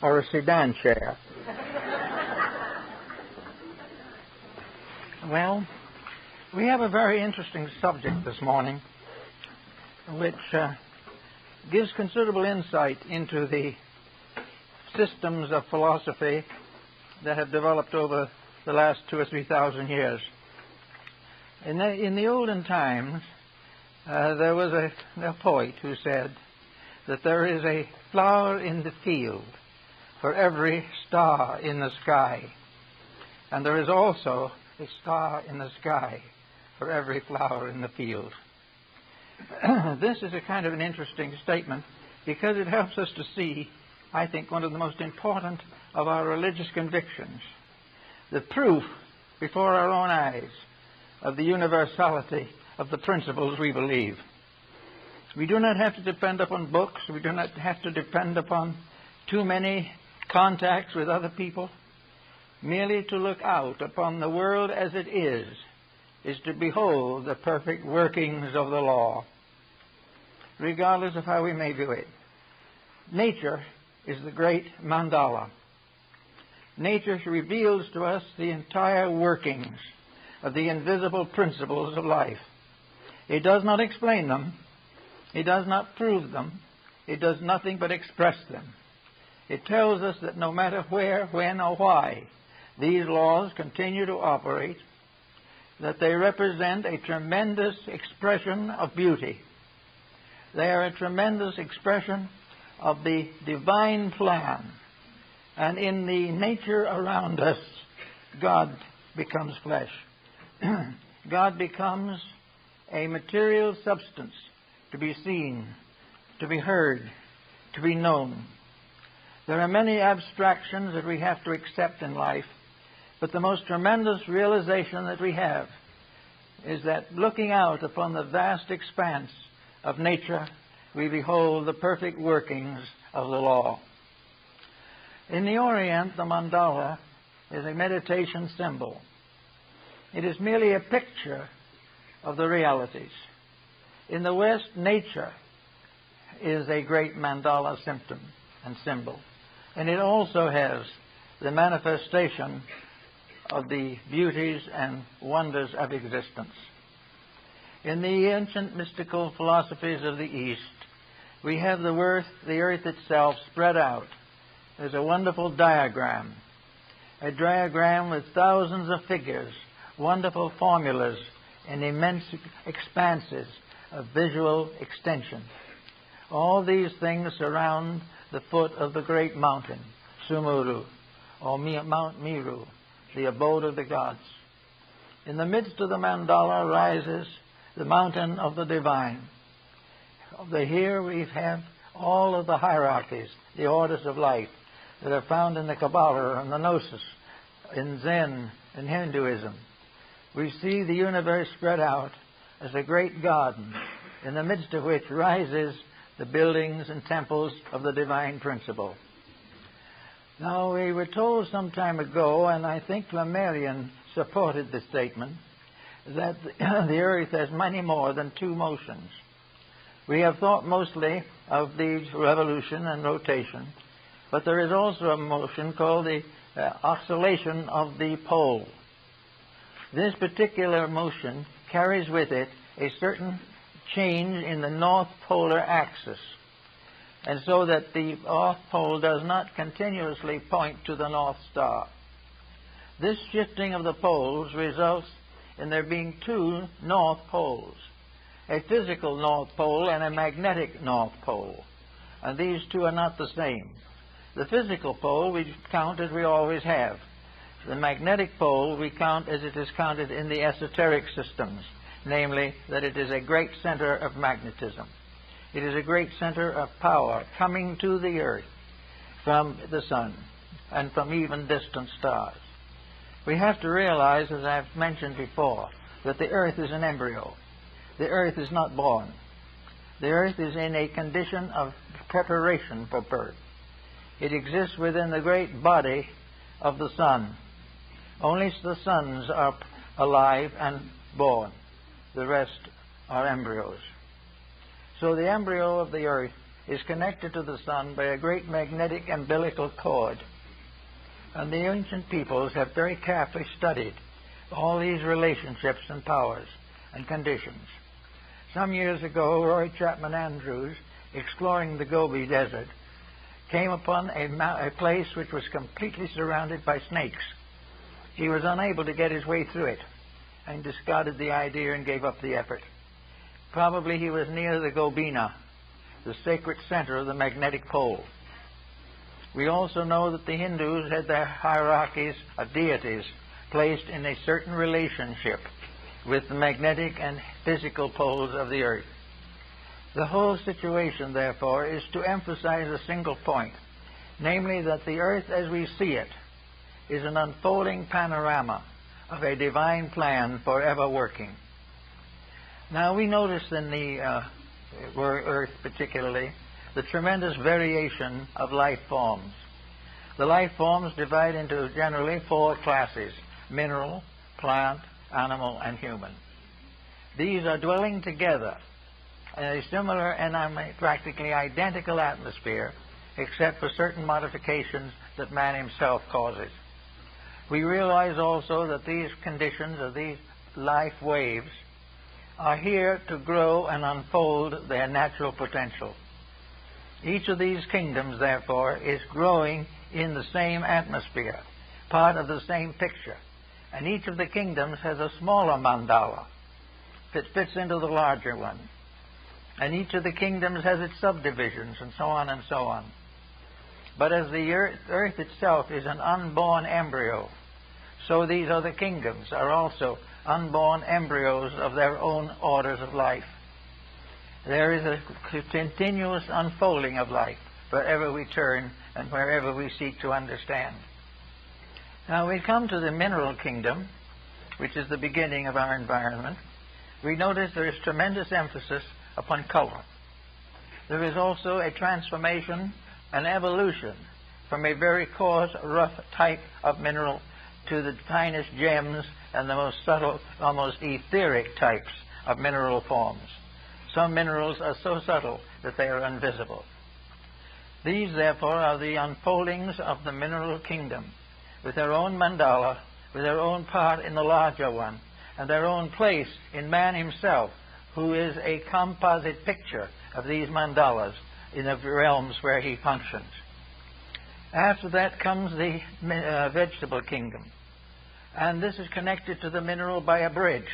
or a sedan chair. Well, we have a very interesting subject this morning, which gives considerable insight into the systems of philosophy that have developed over the last 2,000 or 3,000 years. In the olden times, there was a poet who said that there is a flower in the field for every star in the sky, and there is also a star in the sky for every flower in the field. This is a kind of an interesting statement because it helps us to see, I think, one of the most important of our religious convictions, the proof before our own eyes of the universality of the principles we believe. We do not have to depend upon books. We do not have to depend upon too many contacts with other people. Merely to look out upon the world as it is to behold the perfect workings of the law, regardless of how we may view it. Nature is the great mandala. Nature reveals to us the entire workings of the invisible principles of life. It does not explain them. It does not prove them. It does nothing but express them. It tells us that no matter where, when, or why these laws continue to operate, that they represent a tremendous expression of beauty. They are a tremendous expression of the divine plan. And in the nature around us, God becomes flesh. God becomes a material substance to be seen, to be heard, to be known. There are many abstractions that we have to accept in life, but the most tremendous realization that we have is that looking out upon the vast expanse of nature, we behold the perfect workings of the law. In the Orient, the mandala is a meditation symbol. It is merely a picture of the realities. In the West, nature is a great mandala symptom and symbol. And it also has the manifestation of the beauties and wonders of existence. In the ancient mystical philosophies of the East, we have the earth itself spread out as a wonderful diagram, a diagram with thousands of figures, wonderful formulas, and immense expanses of visual extension. All these things surround the foot of the great mountain, Sumuru, or Mount Meru, the abode of the gods. In the midst of the mandala rises the mountain of the divine. Here we have all of the hierarchies, the orders of life that are found in the Kabbalah and the Gnosis, in Zen and Hinduism. We see the universe spread out as a great garden, in the midst of which rises the buildings and temples of the divine principle. Now, we were told some time ago, and I think Flammarion supported this statement, that the earth has many more than two motions. We have thought mostly of the revolution and rotation, but there is also a motion called the oscillation of the pole. This particular motion carries with it a certain change in the north polar axis, and so that the North Pole does not continuously point to the North Star. This shifting of the poles results in there being two North Poles, a physical North Pole and a magnetic North Pole. And these two are not the same. The physical pole we count as we always have. The magnetic pole we count as it is counted in the esoteric systems, namely that it is a great center of magnetism. It is a great center of power coming to the earth from the sun and from even distant stars. We have to realize, as I've mentioned before, that the earth is an embryo. The earth is not born. The earth is in a condition of preparation for birth. It exists within the great body of the sun. Only the suns are alive and born. The rest are embryos. So the embryo of the earth is connected to the sun by a great magnetic umbilical cord. And the ancient peoples have very carefully studied all these relationships and powers and conditions. Some years ago, Roy Chapman Andrews, exploring the Gobi Desert, came upon a place which was completely surrounded by snakes. He was unable to get his way through it and discarded the idea and gave up the effort. Probably he was near the Gobina, the sacred center of the magnetic pole. We also know that the Hindus had their hierarchies of deities placed in a certain relationship with the magnetic and physical poles of the earth. The whole situation, therefore, is to emphasize a single point, namely that the earth as we see it is an unfolding panorama of a divine plan forever working. Now we notice in the earth particularly the tremendous variation of life forms. The life forms divide into generally 4 classes: mineral, plant, animal, and human. These are dwelling together in a similar and practically identical atmosphere, except for certain modifications that man himself causes. We realize also that these conditions, or these life waves, are here to grow and unfold their natural potential. Each of these kingdoms, therefore, is growing in the same atmosphere, part of the same picture. And each of the kingdoms has a smaller mandala that fits into the larger one. And each of the kingdoms has its subdivisions, and so on and so on. But as the earth itself is an unborn embryo, so these other kingdoms are also unborn embryos of their own orders of life. There is a continuous unfolding of life wherever we turn and wherever we seek to understand. Now we come to the mineral kingdom, which is the beginning of our environment. We notice there is tremendous emphasis upon color. There is also a transformation, an evolution from a very coarse, rough type of mineral to the finest gems and the most subtle, almost etheric types of mineral forms. Some minerals are so subtle that they are invisible. These, therefore, are the unfoldings of the mineral kingdom, with their own mandala, with their own part in the larger one, and their own place in man himself, who is a composite picture of these mandalas in the realms where he functions. After that comes the vegetable kingdom. And this is connected to the mineral by a bridge,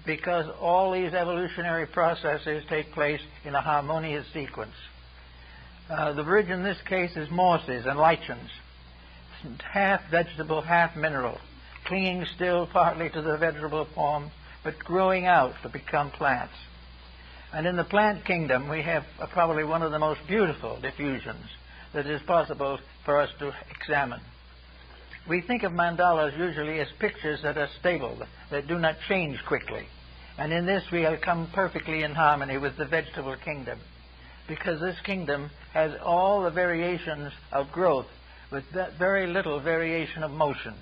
because all these evolutionary processes take place in a harmonious sequence. The bridge in this case is mosses and lichens, half vegetable, half mineral, clinging still partly to the vegetable form, but growing out to become plants. And in the plant kingdom, we have probably one of the most beautiful diffusions that is possible for us to examine. We think of mandalas usually as pictures that are stable, that do not change quickly. And in this we have come perfectly in harmony with the vegetable kingdom, because this kingdom has all the variations of growth with very little variation of motion.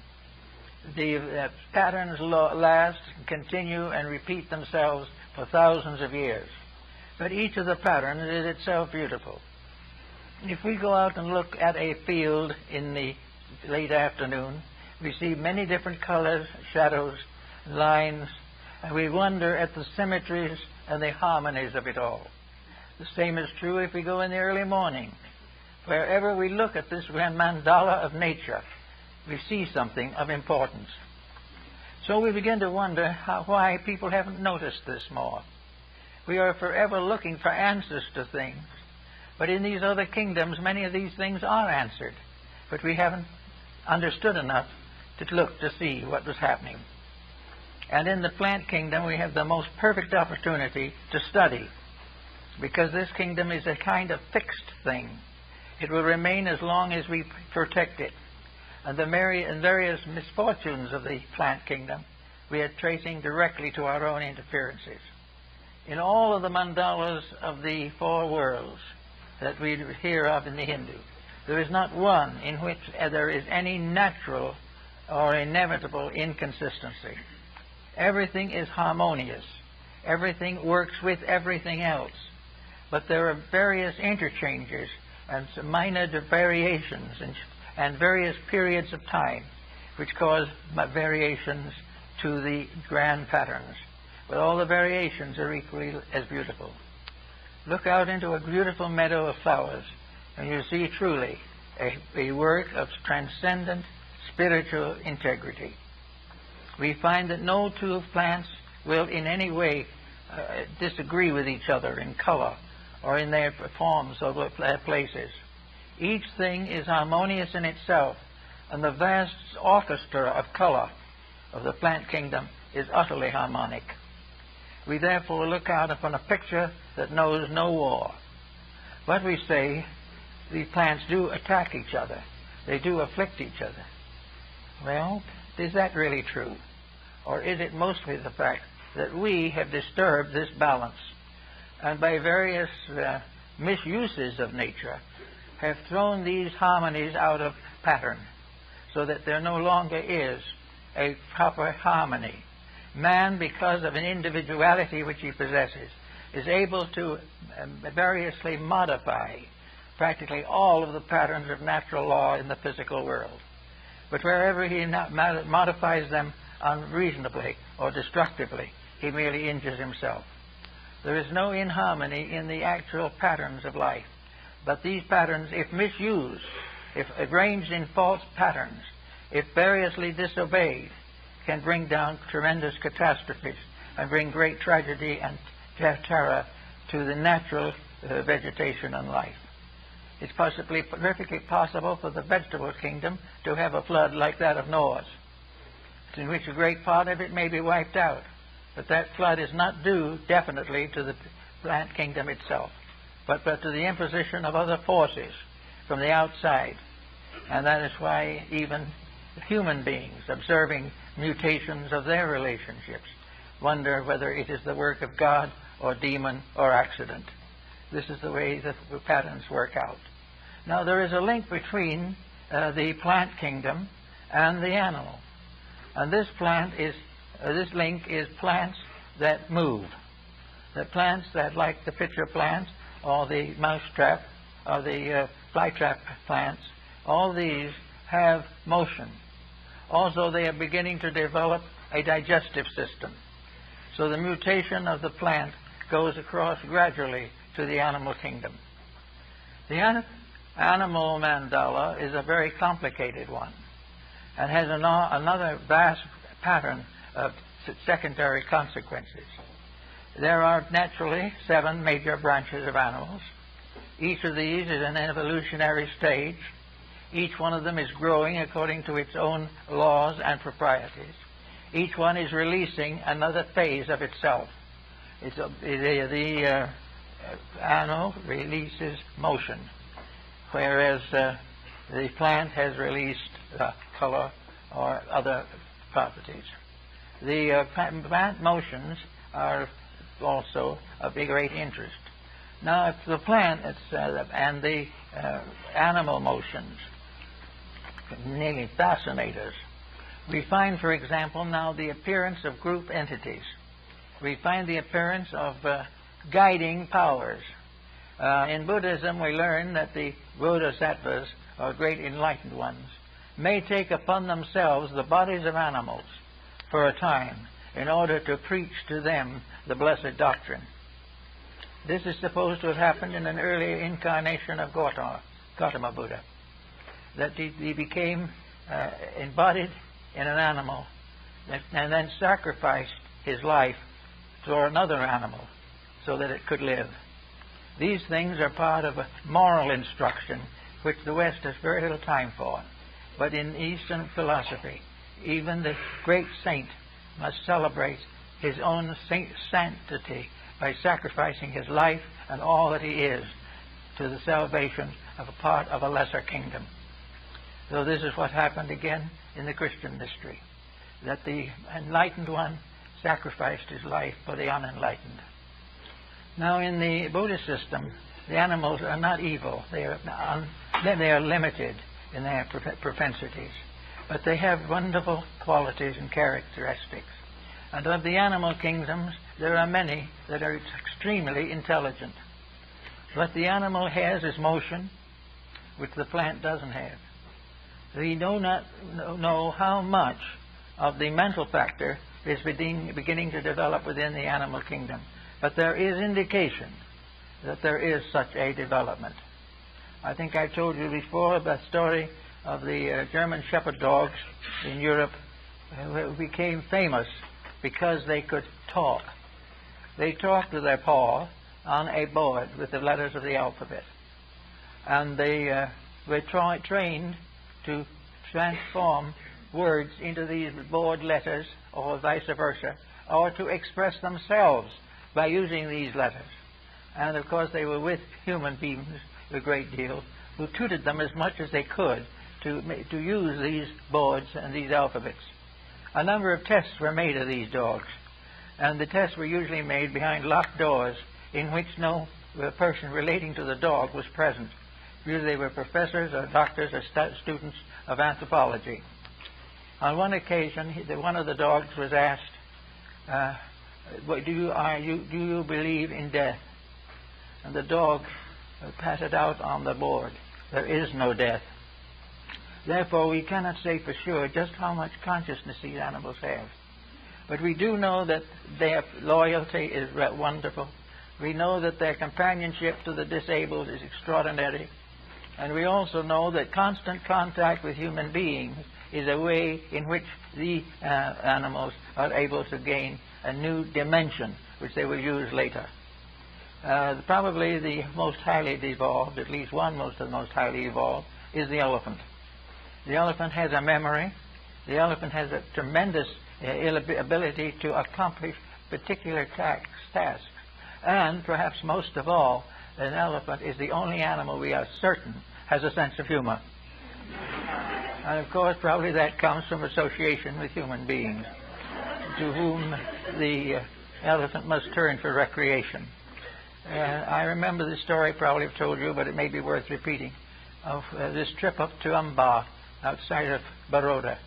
The patterns last, continue, and repeat themselves for thousands of years. But each of the patterns is itself beautiful. If we go out and look at a field in the late afternoon, we see many different colors, shadows, lines, and we wonder at the symmetries and the harmonies of it all. The same is true if we go in the early morning. Wherever we look at this grand mandala of nature, we see something of importance. So we begin to wonder why people haven't noticed this more. We are forever looking for answers to things, but in these other kingdoms, many of these things are answered, but we haven't understood enough to look to see what was happening. And in the plant kingdom, we have the most perfect opportunity to study, because this kingdom is a kind of fixed thing. It will remain as long as we protect it. And the various misfortunes of the plant kingdom we are tracing directly to our own interferences. In all of the mandalas of the 4 worlds that we hear of in the Hindu, there is not one in which there is any natural or inevitable inconsistency. Everything is harmonious. Everything works with everything else. but there are various interchanges and some minor variations and various periods of time which cause variations to the grand patterns. But all the variations are equally as beautiful. Look out into a beautiful meadow of flowers, and you see truly a work of transcendent spiritual integrity. We find that no two plants will in any way disagree with each other in color or in their forms or places. Each thing is harmonious in itself, and the vast orchestra of color of the plant kingdom is utterly harmonic. We therefore look out upon a picture that knows no war. But we say the plants do attack each other. They do afflict each other. Well, is that really true? Or is it mostly the fact that we have disturbed this balance and by various misuses of nature have thrown these harmonies out of pattern so that there no longer is a proper harmony? Man, because of an individuality which he possesses, is able to variously modify practically all of the patterns of natural law in the physical world. But wherever he modifies them unreasonably or destructively, he merely injures himself. There is no inharmony in the actual patterns of life. But these patterns, if misused, if arranged in false patterns, if variously disobeyed, can bring down tremendous catastrophes and bring great tragedy and terror to the natural vegetation and life. It's perfectly possible for the vegetable kingdom to have a flood like that of Noah's, in which a great part of it may be wiped out. But that flood is not due definitely to the plant kingdom itself, but to the imposition of other forces from the outside. And that is why even human beings, observing mutations of their relationships, wonder whether it is the work of God or demon or accident. This is the way that the patterns work out. Now, there is a link between the plant kingdom and the animal. And this link is plants that move. The plants that, like the pitcher plant or the mousetrap or the flytrap plants, all these have motion. Also, they are beginning to develop a digestive system. So the mutation of the plant goes across gradually to the animal kingdom. The animal mandala is a very complicated one and has another vast pattern of secondary consequences. There are naturally 7 major branches of animals. Each of these is in an evolutionary stage. Each one of them is growing according to its own laws and proprieties. Each one is releasing another phase of itself. The animal releases motion, whereas the plant has released color or other properties. The plant motions are also of great interest. Now, if the plant and the animal motions nearly fascinate us. We find, for example, now the appearance of group entities. We find the appearance of guiding powers. In Buddhism, we learn that the bodhisattvas, or great enlightened ones, may take upon themselves the bodies of animals for a time in order to preach to them the blessed doctrine. This is supposed to have happened in an earlier incarnation of Gautama Buddha, that he became embodied in an animal and then sacrificed his life for another animal so that it could live. These things are part of a moral instruction which the West has very little time for. But in Eastern philosophy, even the great saint must celebrate his own sanctity by sacrificing his life and all that he is to the salvation of a part of a lesser kingdom. So this is what happened again in the Christian mystery, that the enlightened one sacrificed his life for the unenlightened. Now, in the Buddhist system, the animals are not evil. They are limited in their propensities, but they have wonderful qualities and characteristics. And of the animal kingdoms, there are many that are extremely intelligent. What the animal has is motion, which the plant doesn't have. We do not know how much of the mental factor is beginning to develop within the animal kingdom, but there is indication that there is such a development. I think I told you before the story of the German Shepherd dogs in Europe who became famous because they could talk. They talked with their paw on a board with the letters of the alphabet. And they were trained to transform words into these board letters, or vice versa, or to express themselves by using these letters. And of course they were with human beings a great deal, who tutored them as much as they could to use these boards and these alphabets. A number of tests were made of these dogs, and the tests were usually made behind locked doors in which no person relating to the dog was present. Usually they were professors or doctors or students of anthropology. On one occasion, one of the dogs was asked, do you believe in death? And the dog passed out on the board, there is no death. Therefore, we cannot say for sure just how much consciousness these animals have. But we do know that their loyalty is wonderful. We know that their companionship to the disabled is extraordinary. And we also know that constant contact with human beings is a way in which the animals are able to gain a new dimension, which they will use later. Probably the most highly evolved, at least one of the most highly evolved, is the elephant. The elephant has a memory. The elephant has a tremendous ability to accomplish particular tasks. And perhaps most of all, an elephant is the only animal we are certain has a sense of humor. And of course, probably that comes from association with human beings, to whom the elephant must turn for recreation. I remember this story, probably have told you, but it may be worth repeating, of this trip up to Amba, outside of Baroda,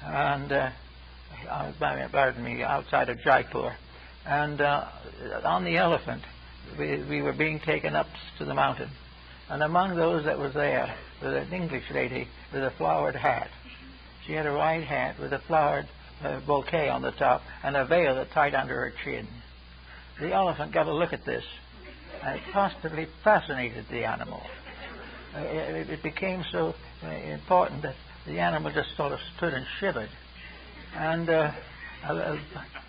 and outside of Jaipur. And on the elephant, we were being taken up to the mountain. And among those that was there was an English lady with a flowered hat. She had a white hat with a flowered bouquet on the top and a veil that tied under her chin. The elephant got a look at this, and it positively fascinated the animal. It became so important that the animal just sort of stood and shivered. And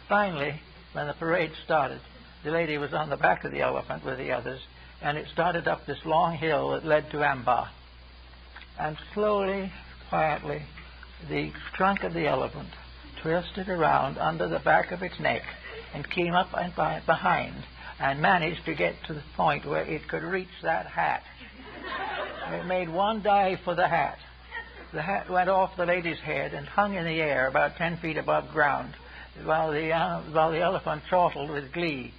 finally, when the parade started, the lady was on the back of the elephant with the others, and it started up this long hill that led to Amba. And slowly, quietly, the trunk of the elephant twisted around under the back of its neck and came up and behind and managed to get to the point where it could reach that hat. It made one dive for the hat. The hat went off the lady's head and hung in the air about 10 feet above ground while the elephant chortled with glee,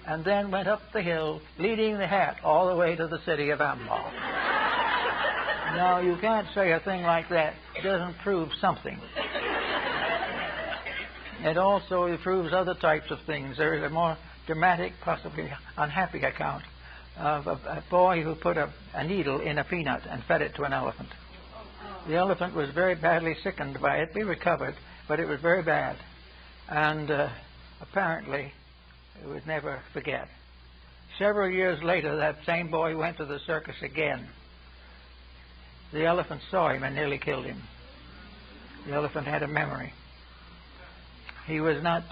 and then went up the hill, leading the hat all the way to the city of Amba. Now, you can't say a thing like that doesn't prove something. It also proves other types of things. There is a more dramatic, possibly unhappy account of a boy who put a needle in a peanut and fed it to an elephant. The elephant was very badly sickened by it. He recovered, but it was very bad. And apparently, it would never forget. Several years later, that same boy went to the circus again. The elephant saw him and nearly killed him. The elephant had a memory. He was not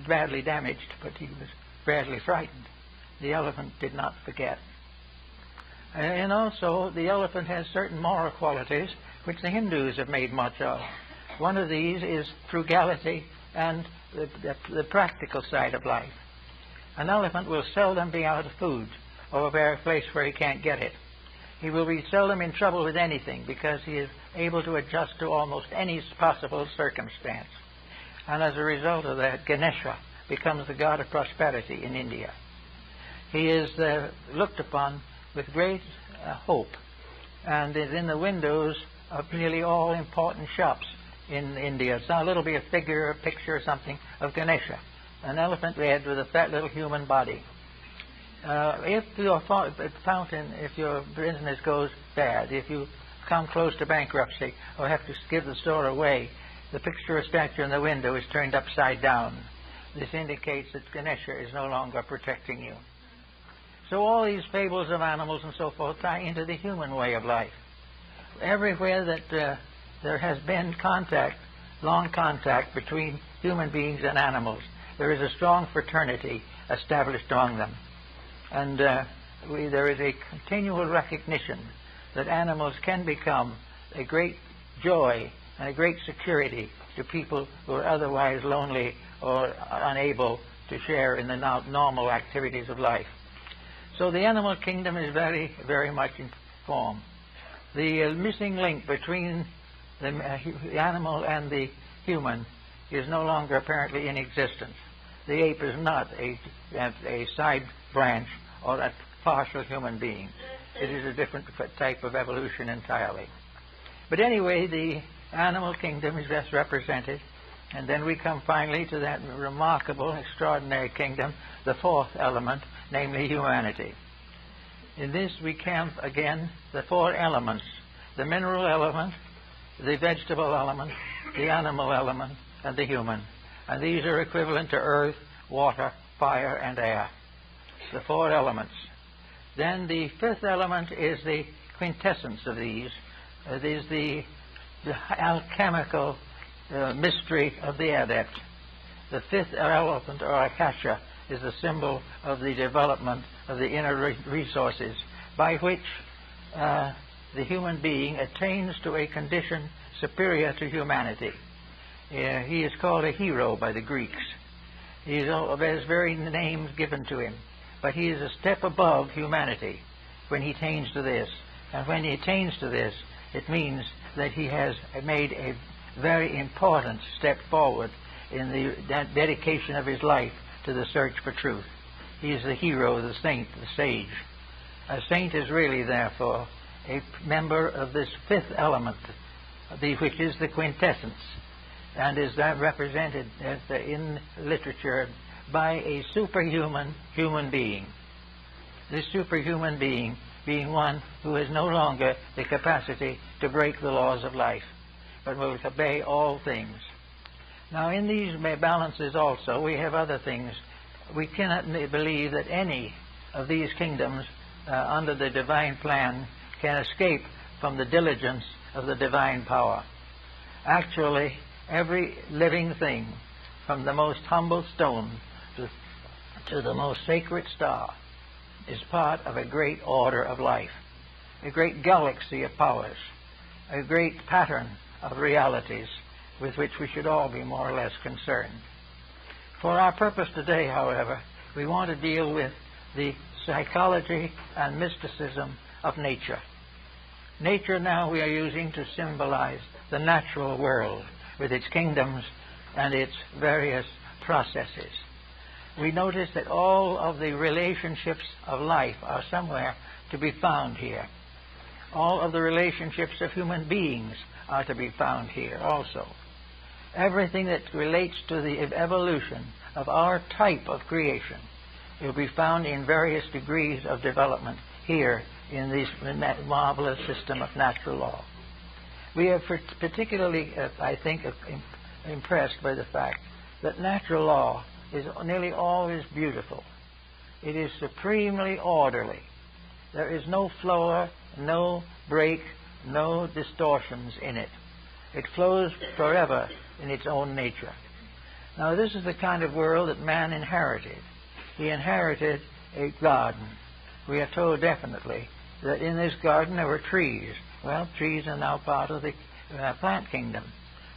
badly damaged, but he was badly frightened. The elephant did not forget. And also, the elephant has certain moral qualities which the Hindus have made much of. One of these is frugality and the practical side of life. An elephant will seldom be out of food or a place where he can't get it. He will be seldom in trouble with anything because he is able to adjust to almost any possible circumstance. And as a result of that, Ganesha becomes the god of prosperity in India. He is looked upon with great hope, and is in the windows of nearly all important shops in India. So a little bit a figure, a picture or something of Ganesha, an elephant head with a fat little human body. If your fountain, if your business goes bad, if you come close to bankruptcy or have to give the store away, the picture or statue in the window is turned upside down. This indicates that Ganesha is no longer protecting you. So all these fables of animals and so forth tie into the human way of life. Everywhere that there has been contact, long contact between human beings and animals, there is a strong fraternity established among them. And there is a continual recognition that animals can become a great joy and a great security to people who are otherwise lonely or unable to share in the normal activities of life. So the animal kingdom is very, very much in form. The missing link between the animal and the human is no longer apparently in existence. The ape is not a side branch or a partial human being. It is a different type of evolution entirely. But anyway, the animal kingdom is best represented, and then we come finally to that remarkable, extraordinary kingdom, the fourth element, namely humanity. In this we camp again the four elements: the mineral element, the vegetable element, the animal element, and the human. And these are equivalent to earth, water, fire, and air. The four elements. Then the fifth element is the quintessence of these. It is the alchemical mystery of the adept. The fifth element, or akasha, is the symbol of the development of the inner resources by which the human being attains to a condition superior to humanity. He is called a hero by the Greeks. There's very names given to him. But he is a step above humanity when he attains to this. And when he attains to this, it means that he has made a very important step forward in the dedication of his life to the search for truth. He is the hero, the saint, the sage. A saint is really, therefore, a member of this fifth element, which is the quintessence, and is that represented in literature by a superhuman human being. This superhuman being one who has no longer the capacity to break the laws of life, but will obey all things. Now, in these balances also, we have other things. We cannot believe that any of these kingdoms under the divine plan can escape from the diligence of the divine power. Actually, every living thing, from the most humble stone to the most sacred star, is part of a great order of life, a great galaxy of powers, a great pattern of realities with which we should all be more or less concerned. For our purpose today, however, we want to deal with the psychology and mysticism of nature. Nature now we are using to symbolize the natural world with its kingdoms and its various processes. We notice that all of the relationships of life are somewhere to be found here. All of the relationships of human beings are to be found here also. Everything that relates to the evolution of our type of creation will be found in various degrees of development here in this marvelous system of natural law. We are particularly, I think, impressed by the fact that natural law is nearly always beautiful. It is supremely orderly. There is no flaw, no break, no distortions in it. It flows forever in its own nature. Now, this is the kind of world that man inherited. He inherited a garden. We are told definitely that in this garden there were trees. Well, trees are now part of the plant kingdom.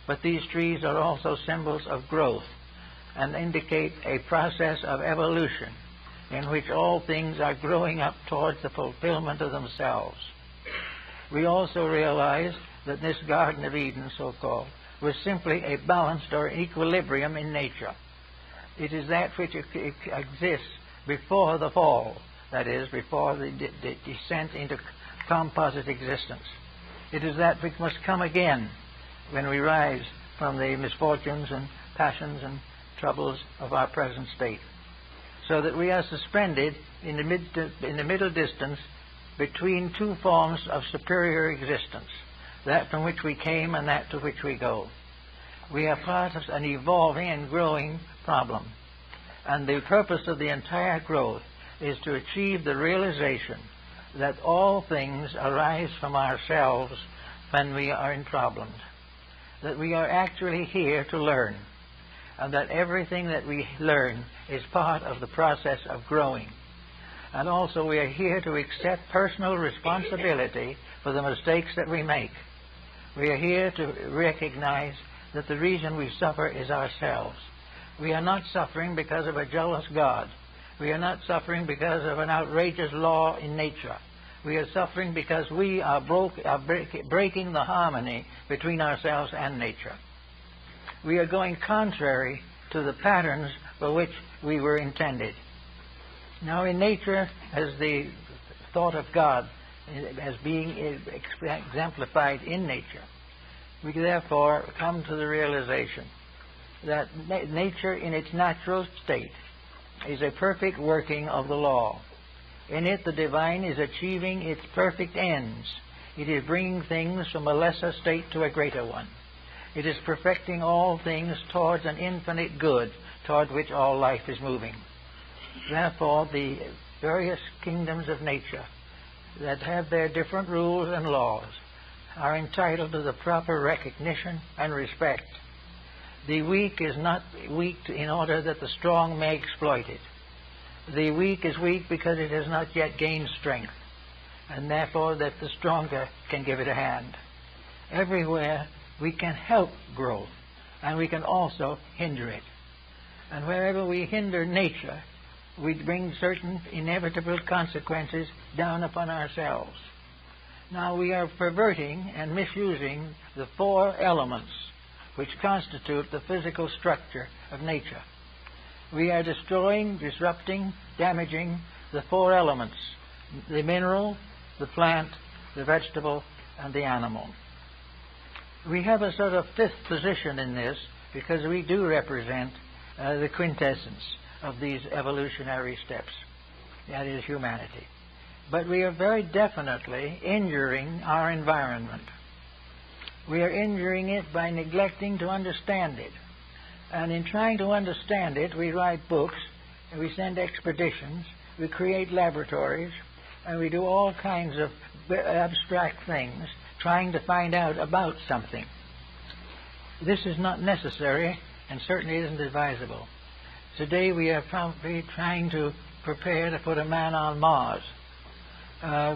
But these trees are also symbols of growth and indicate a process of evolution in which all things are growing up towards the fulfillment of themselves. We also realize that this Garden of Eden, so-called, was simply a balanced or equilibrium in nature. It is that which exists before the fall, that is, before the descent into composite existence. It is that which must come again when we rise from the misfortunes and passions and troubles of our present state. so that we are suspended in the middle distance between two forms of superior existence, that from which we came and that to which we go. We are part of an evolving and growing problem. And the purpose of the entire growth is to achieve the realization that all things arise from ourselves when we are in problems. That we are actually here to learn. And that everything that we learn is part of the process of growing. And also we are here to accept personal responsibility for the mistakes that we make. We are here to recognize that the reason we suffer is ourselves. We are not suffering because of a jealous God. We are not suffering because of an outrageous law in nature. We are suffering because we are breaking the harmony between ourselves and nature. We are going contrary to the patterns for which we were intended. Now, in nature, as the thought of God as being exemplified in nature, we therefore come to the realization that nature in its natural state is a perfect working of the law. In it, the divine is achieving its perfect ends. It is bringing things from a lesser state to a greater one. It is perfecting all things towards an infinite good, toward which all life is moving. Therefore, the various kingdoms of nature that have their different rules and laws are entitled to the proper recognition and respect. The weak is not weak in order that the strong may exploit it. The weak is weak because it has not yet gained strength, and therefore that the stronger can give it a hand. Everywhere we can help growth, and we can also hinder it. And wherever we hinder nature, we bring certain inevitable consequences down upon ourselves. Now we are perverting and misusing the four elements which constitute the physical structure of nature. We are destroying, disrupting, damaging the four elements: the mineral, the plant, the vegetable, and the animal. We have a sort of fifth position in this because we do represent the quintessence of these evolutionary steps, that is humanity. But we are very definitely injuring our environment. We are injuring it by neglecting to understand it. And in trying to understand it, we write books, and we send expeditions, we create laboratories, and we do all kinds of abstract things trying to find out about something. This is not necessary and certainly isn't advisable. Today we are probably trying to prepare to put a man on Mars.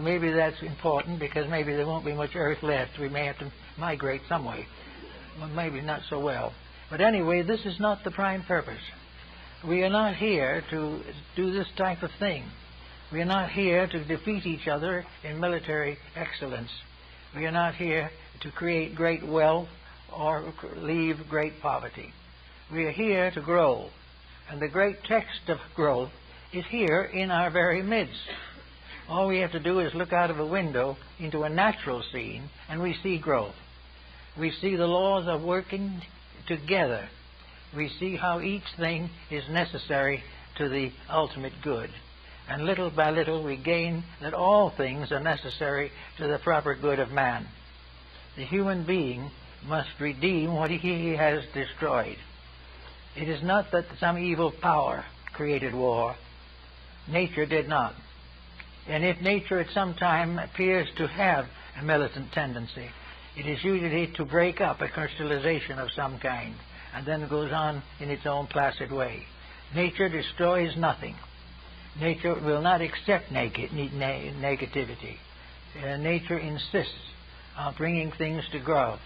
Maybe that's important because maybe there won't be much Earth left. We may have to migrate some way. Well, maybe not so well. But anyway, this is not the prime purpose. We are not here to do this type of thing. We are not here to defeat each other in military excellence. We are not here to create great wealth or leave great poverty. We are here to grow. And the great text of growth is here in our very midst. All we have to do is look out of a window into a natural scene, and we see growth. We see the laws of working together. We see how each thing is necessary to the ultimate good. And little by little we gain that all things are necessary to the proper good of man. The human being must redeem what he has destroyed. It is not that some evil power created war. Nature did not. And if nature at some time appears to have a militant tendency, it is usually to break up a crystallization of some kind, and then goes on in its own placid way. Nature destroys nothing. Nature will not accept negativity. Nature insists on bringing things to grow.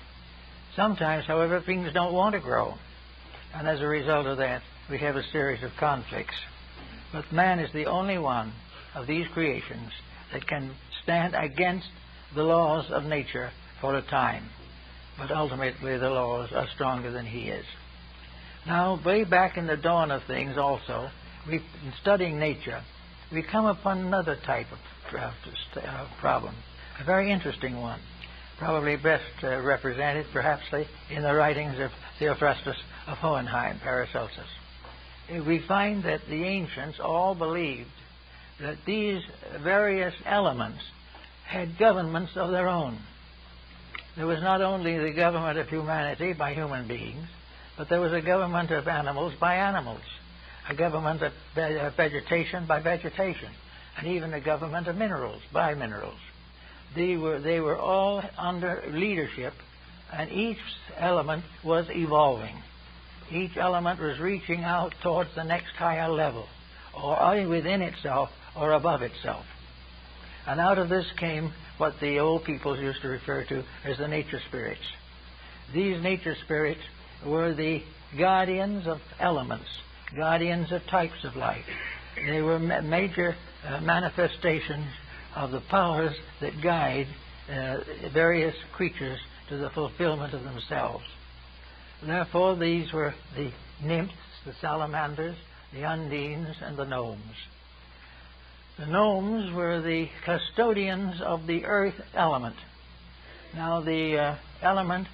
Sometimes, however, things don't want to grow. And as a result of that, we have a series of conflicts. But man is the only one of these creations that can stand against the laws of nature for a time. But ultimately the laws are stronger than he is. Now, way back in the dawn of things also, in studying nature, we come upon another type of problem, a very interesting one, probably best represented perhaps in the writings of Theophrastus of Hohenheim, Paracelsus. we find that the ancients all believed that these various elements had governments of their own. There was not only the government of humanity by human beings, but there was a government of animals by animals, a government of vegetation by vegetation, and even a government of minerals by minerals. They were all under leadership, and each element was evolving. Each element was reaching out towards the next higher level, or either within itself or above itself. And out of this came what the old peoples used to refer to as the nature spirits. These nature spirits were the guardians of elements, guardians of types of life. They were major manifestations of the powers that guide various creatures to the fulfillment of themselves. Therefore, these were the nymphs, the salamanders, the undines, and the gnomes. The gnomes were the custodians of the earth element. Now, the element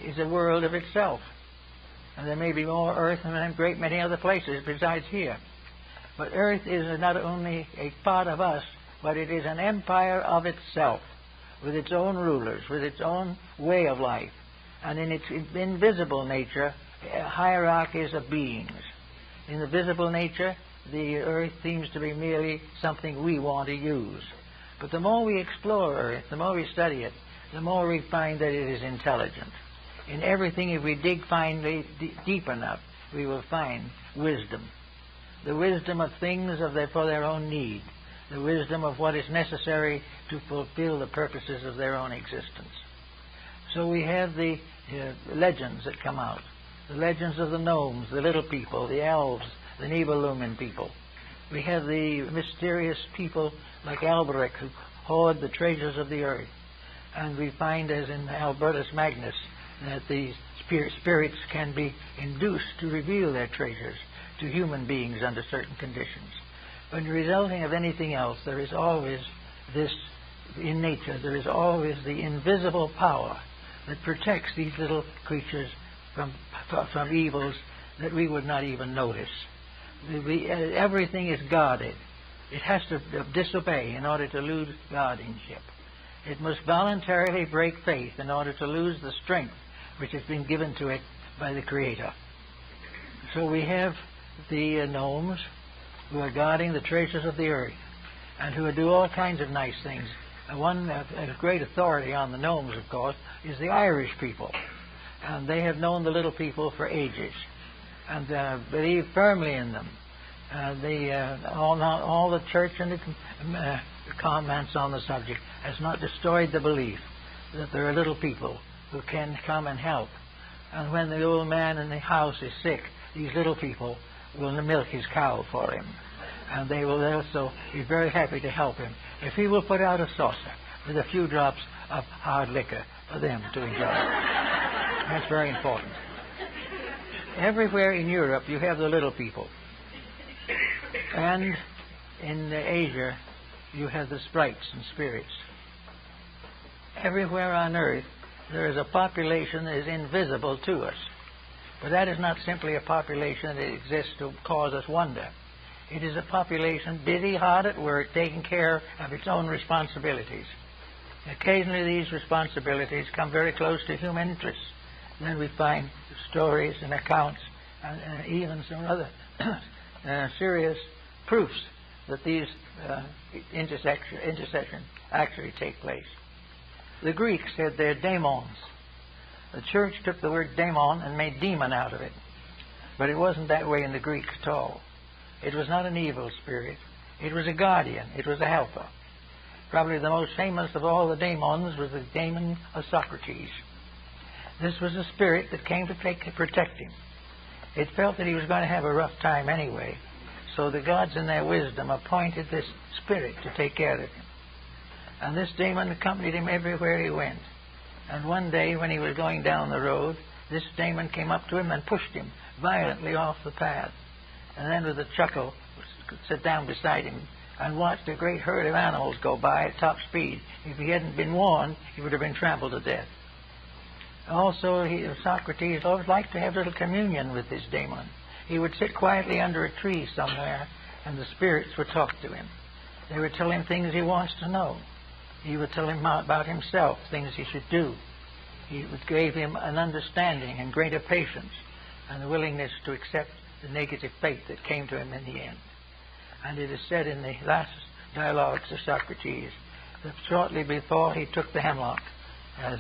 is a world of itself, and there may be more earth than in a great many other places besides here. But earth is not only a part of us, but it is an empire of itself, with its own rulers, with its own way of life, and in its invisible nature, hierarchies of beings. In the visible nature, the earth seems to be merely something we want to use. But the more we explore earth, the more we study it, the more we find that it is intelligent. In everything, if we dig finely, deep enough, we will find wisdom. The wisdom of things for their own need. The wisdom of what is necessary to fulfill the purposes of their own existence. So we have the legends that come out. The legends of the gnomes, the little people, the elves, the Nibelungen people. We have the mysterious people like Alberic who hoard the treasures of the earth. And we find, as in Albertus Magnus, that these spirits can be induced to reveal their treasures to human beings under certain conditions. But resulting of anything else, there is always this, in nature, there is always the invisible power that protects these little creatures from evils that we would not even notice. Everything is guarded. It has to disobey in order to lose guardianship. It must voluntarily break faith in order to lose the strength which has been given to it by the Creator. So we have the gnomes who are guarding the treasures of the earth and who do all kinds of nice things. One great authority on the gnomes, of course, is the Irish people. And they have known the little people for ages and believe firmly in them. All the church and the comments on the subject has not destroyed the belief that there are little people who can come and help. And when the old man in the house is sick, these little people will milk his cow for him. And they will also be very happy to help him if he will put out a saucer with a few drops of hard liquor for them to enjoy. That's very important. Everywhere in Europe you have the little people. And in Asia you have the sprites and spirits. Everywhere on earth there is a population that is invisible to us. But that is not simply a population that exists to cause us wonder. It is a population busy, hard at work, taking care of its own responsibilities. Occasionally these responsibilities come very close to human interests. Then we find stories and accounts and even some other serious proofs that these intersections actually take place. The Greeks had their daemons. The church took the word daemon and made demon out of it. But it wasn't that way in the Greeks at all. It was not an evil spirit. It was a guardian. It was a helper. Probably the most famous of all the daemons was the daemon of Socrates. This was a spirit that came to protect him. It felt that he was going to have a rough time anyway, so the gods in their wisdom appointed this spirit to take care of him. And this daemon accompanied him everywhere he went. And one day when he was going down the road, this daemon came up to him and pushed him violently off the path. And then with a chuckle, sit down beside him and watched a great herd of animals go by at top speed. If he hadn't been warned, he would have been trampled to death. Also, Socrates always liked to have little communion with this daemon. He would sit quietly under a tree somewhere, and the spirits would talk to him. They would tell him things he wants to know. He would tell him about himself, things he should do. He gave him an understanding and greater patience and the willingness to accept the negative fate that came to him in the end. And it is said in the last dialogues of Socrates that shortly before he took the hemlock, as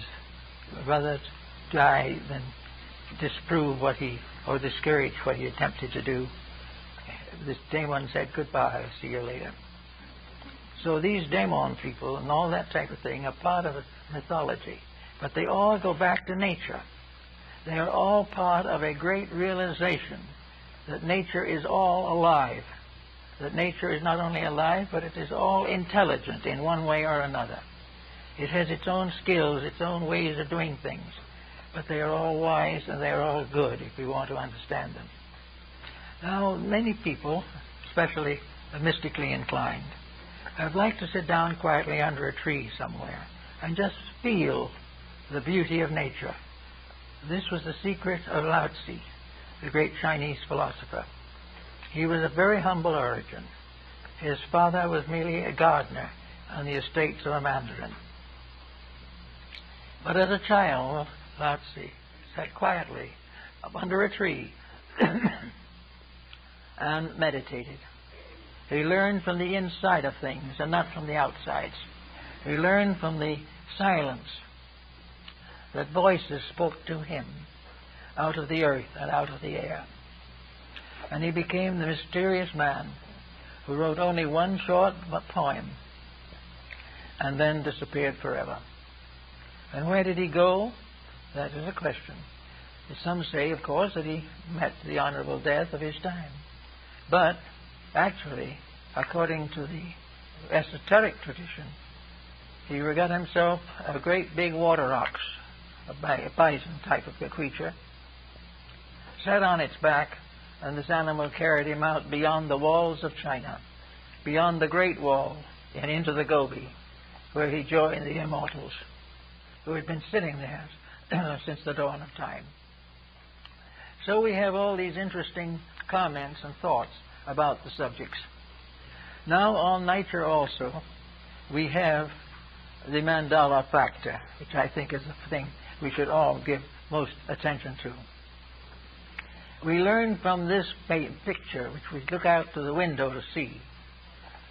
rather die than disprove or discourage what he attempted to do, this daemon said, "Goodbye, I'll see you later." So these daemon people and all that type of thing are part of a mythology, but they all go back to nature. They are all part of a great realization that nature is all alive, that nature is not only alive, but it is all intelligent in one way or another. It has its own skills, its own ways of doing things, but they are all wise and they are all good if we want to understand them. Now, many people, especially mystically inclined, I'd like to sit down quietly under a tree somewhere and just feel the beauty of nature. This was the secret of Lao Tzu, the great Chinese philosopher. He was of very humble origin. His father was merely a gardener on the estates of a mandarin. But as a child, Lao Tzu sat quietly up under a tree and meditated. He learned from the inside of things and not from the outsides. He learned from the silence that voices spoke to him out of the earth and out of the air. And he became the mysterious man who wrote only one short poem and then disappeared forever. And where did he go? That is a question. Some say, of course, that he met the honorable death of his time. But actually, according to the esoteric tradition, he got himself a great big water ox, a bison type of a creature, sat on its back, and this animal carried him out beyond the walls of China, beyond the Great Wall, and into the Gobi, where he joined the immortals, who had been sitting there since the dawn of time. So we have all these interesting comments and thoughts about the subjects. Now on nature also, we have the mandala factor, which I think is the thing we should all give most attention to. We learn from this picture, which we look out to the window to see,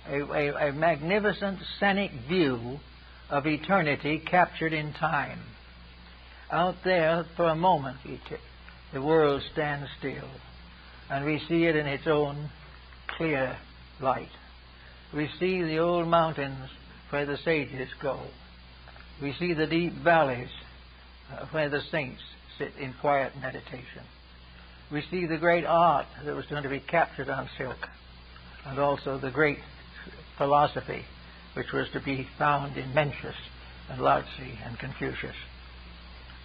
a magnificent scenic view of eternity captured in time. Out there, for a moment, the world stands still, and we see it in its own clear light. We see the old mountains where the sages go. We see the deep valleys where the saints sit in quiet meditation. We see the great art that was going to be captured on silk, and also the great philosophy which was to be found in Mencius and Lao Tzu and Confucius.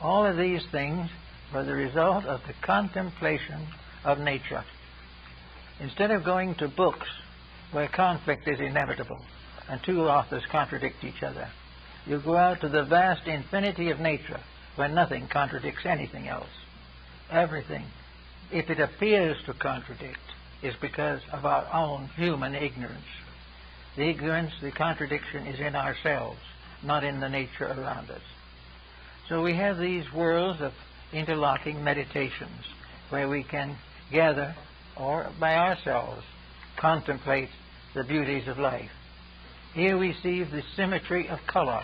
All of these things were the result of the contemplation of nature. Instead of going to books where conflict is inevitable and two authors contradict each other, you go out to the vast infinity of nature where nothing contradicts anything else. Everything, if it appears to contradict, is because of our own human ignorance. The ignorance, the contradiction is in ourselves, not in the nature around us. So we have these worlds of interlocking meditations where we can gather or by ourselves contemplate the beauties of life. Here we see the symmetry of color.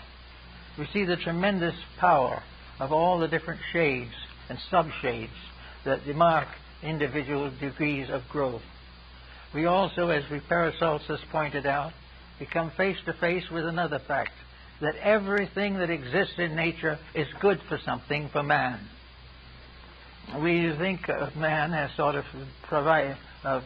We see the tremendous power of all the different shades and subshades that mark individual degrees of growth. We also, as Paracelsus pointed out, become face to face with another fact, that everything that exists in nature is good for something for man. We think of man as sort of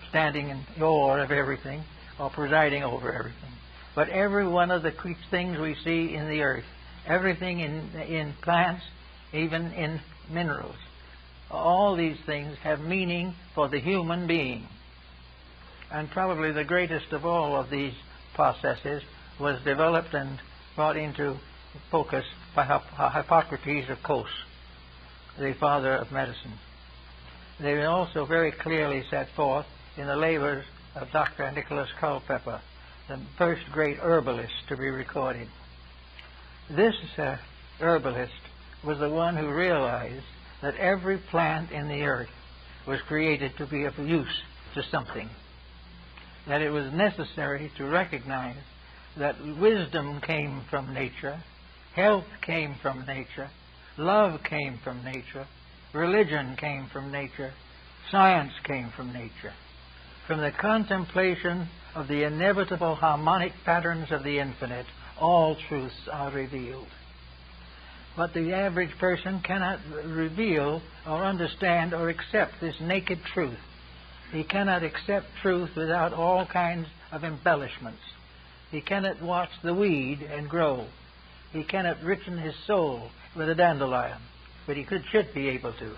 standing in awe of everything or presiding over everything. But every one of the things we see in the earth, everything in plants, even in minerals, all these things have meaning for the human being. And probably the greatest of all of these processes was developed and brought into focus by Hippocrates of Kos, the father of medicine. They were also very clearly set forth in the labors of Dr. Nicholas Culpeper, the first great herbalist to be recorded. This herbalist was the one who realized that every plant in the earth was created to be of use to something, that it was necessary to recognize that wisdom came from nature, health came from nature, love came from nature, religion came from nature, science came from nature. From the contemplation of the inevitable harmonic patterns of the infinite, all truths are revealed. But the average person cannot reveal or understand or accept this naked truth. He cannot accept truth without all kinds of embellishments. He cannot watch the weed and grow. He cannot richen his soul with a dandelion, but he should be able to.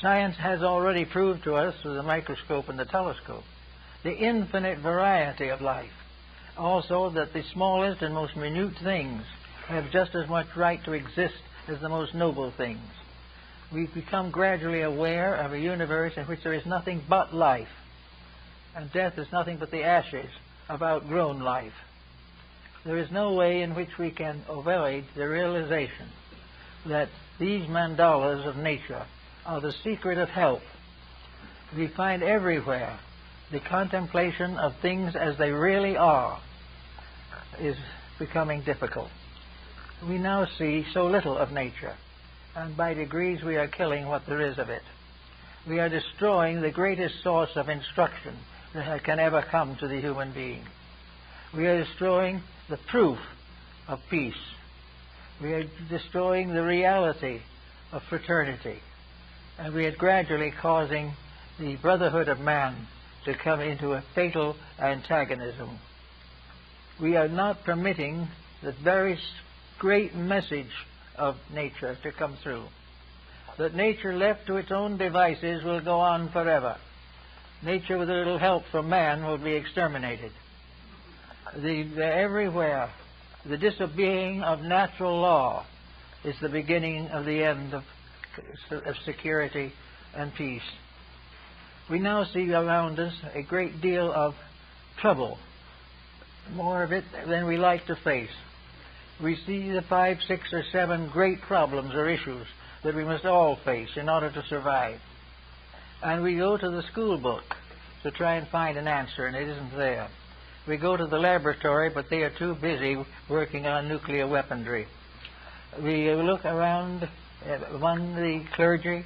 Science has already proved to us with the microscope and the telescope the infinite variety of life. Also that the smallest and most minute things have just as much right to exist as the most noble things. We've become gradually aware of a universe in which there is nothing but life, and death is nothing but the ashes of outgrown life. There is no way in which we can avoid the realization that these mandalas of nature are the secret of health. We find everywhere the contemplation of things as they really are is becoming difficult. We now see so little of nature, and by degrees we are killing what there is of it. We are destroying the greatest source of instruction that can ever come to the human being. We are destroying the proof of peace. We are destroying the reality of fraternity. And we are gradually causing the brotherhood of man to come into a fatal antagonism. We are not permitting the very great message of nature to come through. That nature left to its own devices will go on forever. Nature with a little help from man will be exterminated. Everywhere, the disobeying of natural law is the beginning of the end of security and peace. We now see around us a great deal of trouble, more of it than we like to face. We see the 5, 6, or 7 great problems or issues that we must all face in order to survive. And we go to the school book to try and find an answer, and it isn't there. We go to the laboratory, but they are too busy working on nuclear weaponry. We look around among the clergy,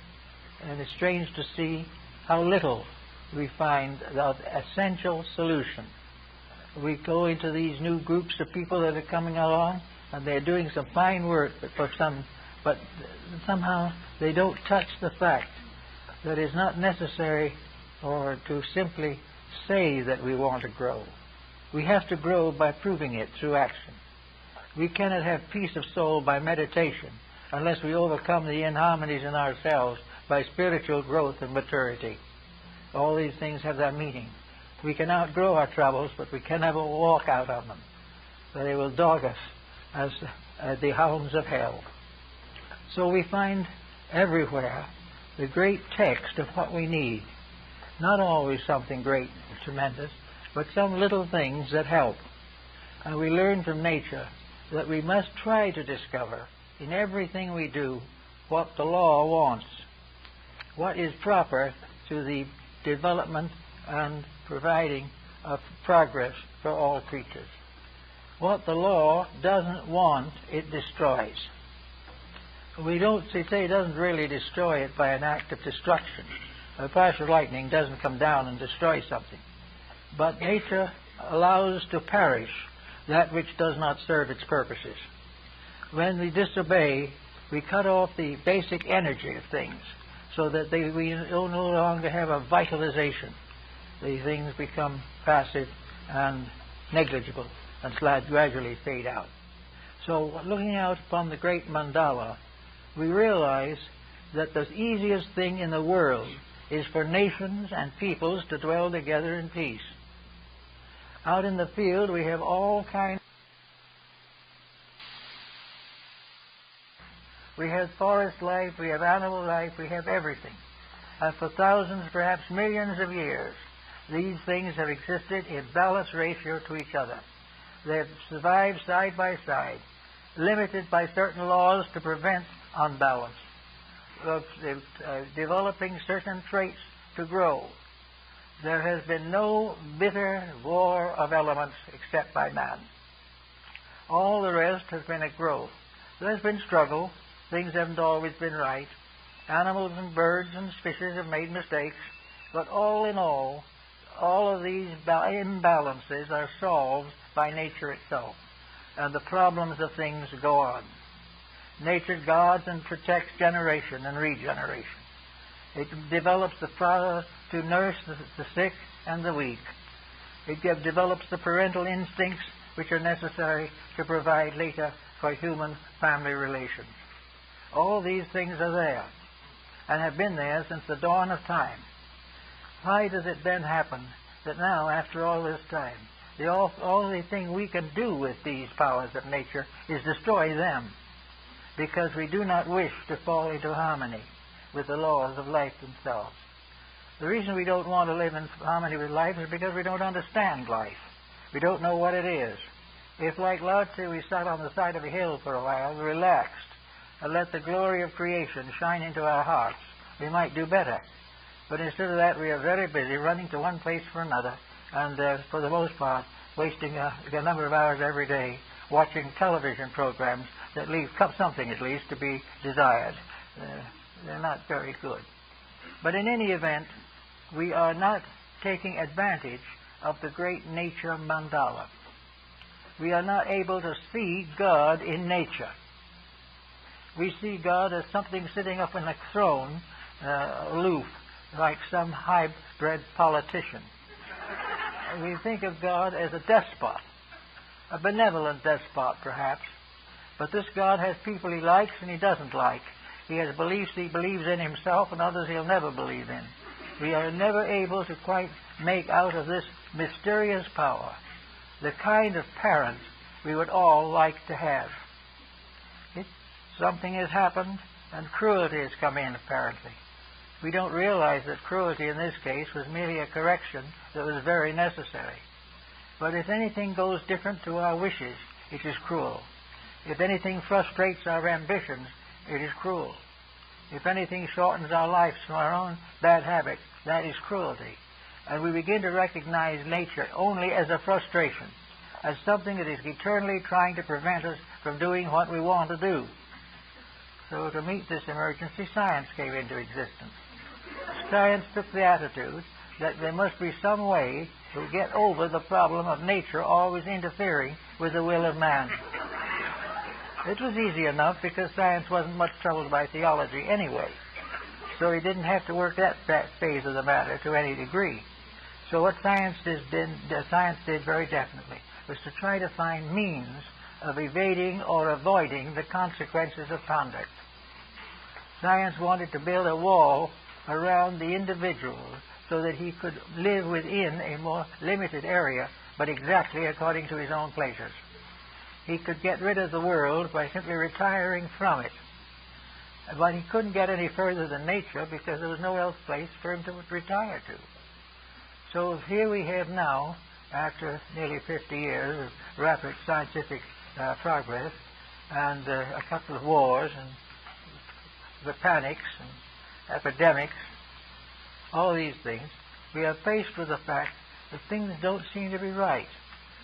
and it's strange to see how little we find the essential solution. We go into these new groups of people that are coming along, and they're doing some fine work, but somehow they don't touch the fact that it's not necessary or to simply say that we want to grow. We have to grow by proving it through action. We cannot have peace of soul by meditation unless we overcome the inharmonies in ourselves by spiritual growth and maturity. All these things have their meaning. We can outgrow our troubles, but we can never walk out of them. So they will dog us as the hounds of hell. So we find everywhere the great text of what we need. Not always something great and tremendous, but some little things that help. And we learn from nature that we must try to discover in everything we do what the law wants, what is proper to the development and providing of progress for all creatures. What the law doesn't want, it destroys. We don't say it doesn't really destroy it by an act of destruction. A flash of lightning doesn't come down and destroy something. But nature allows to perish that which does not serve its purposes. When we disobey, we cut off the basic energy of things so that we no longer have a vitalization. The things become passive and negligible and gradually fade out. So looking out upon the great mandala, we realize that the easiest thing in the world is for nations and peoples to dwell together in peace. Out in the field we have all kinds. We have forest life, we have animal life, we have everything. and for thousands, perhaps millions of years, these things have existed in balanced ratio to each other. They have survived side by side, limited by certain laws to prevent unbalance, developing certain traits to grow. There has been no bitter war of elements except by man. All the rest has been a growth. There's been struggle. Things haven't always been right. Animals and birds and fishes have made mistakes. But all in all of these imbalances are solved by nature itself. And the problems of things go on. Nature guards and protects generation and regeneration. It develops the father to nurse the sick and the weak. It develops the parental instincts which are necessary to provide later for human family relations. All these things are there and have been there since the dawn of time. Why does it then happen that now, after all this time, the only thing we can do with these powers of nature is destroy them, because we do not wish to fall into harmony with the laws of life themselves? The reason we don't want to live in harmony with life is because we don't understand life. We don't know what it is. If, like Lao Tzu, we sat on the side of a hill for a while, relaxed, and let the glory of creation shine into our hearts, we might do better. But instead of that, we are very busy running to one place for another, and for the most part, wasting a number of hours every day watching television programs that leave something, at least, to be desired. They're not very good. But in any event, we are not taking advantage of the great nature mandala. We are not able to see God in nature. We see God as something sitting up in a throne, aloof, like some high-bred politician. We think of God as a despot, a benevolent despot, perhaps. But this God has people he likes and he doesn't like. He has beliefs he believes in himself and others he'll never believe in. We are never able to quite make out of this mysterious power the kind of parent we would all like to have. Something has happened and cruelty has come in, apparently. We don't realize that cruelty in this case was merely a correction that was very necessary. But if anything goes different to our wishes, it is cruel. If anything frustrates our ambitions, it is cruel. If anything shortens our lives from our own bad habits, that is cruelty. And we begin to recognize nature only as a frustration, as something that is eternally trying to prevent us from doing what we want to do. So to meet this emergency, science came into existence. Science took the attitude that there must be some way to get over the problem of nature always interfering with the will of man. It was easy enough because science wasn't much troubled by theology anyway. So he didn't have to work that phase of the matter to any degree. So what science did very definitely was to try to find means of evading or avoiding the consequences of conduct. Science wanted to build a wall around the individual so that he could live within a more limited area, but exactly according to his own pleasures. He could get rid of the world by simply retiring from it. But he couldn't get any further than nature because there was no else place for him to retire to. So here we have now, after nearly 50 years of rapid scientific progress and a couple of wars and the panics and epidemics, all these things, we are faced with the fact that things don't seem to be right.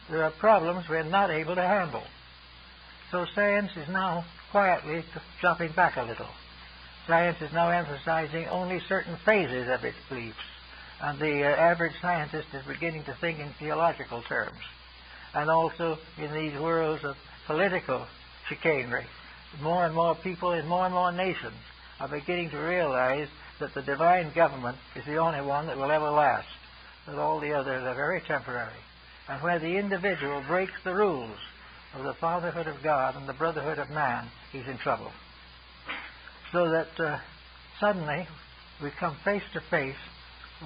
There are problems we're not able to handle. So science is now quietly dropping back a little. Science is now emphasizing only certain phases of its beliefs, and the average scientist is beginning to think in theological terms, and also in these worlds of political chicanery. More and more people in more and more nations are beginning to realize that the divine government is the only one that will ever last, that all the others are very temporary. And where the individual breaks the rules of the fatherhood of God and the brotherhood of man, he's in trouble. So that suddenly we come face to face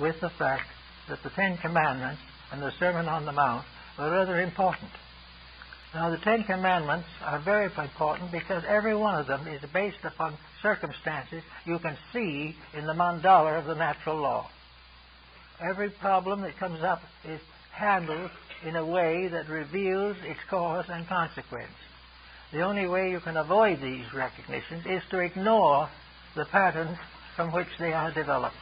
with the fact that the Ten Commandments and the Sermon on the Mount are rather important. Now, the Ten Commandments are very important because every one of them is based upon circumstances you can see in the mandala of the natural law. Every problem that comes up is handled in a way that reveals its cause and consequence. The only way you can avoid these recognitions is to ignore the patterns from which they are developed.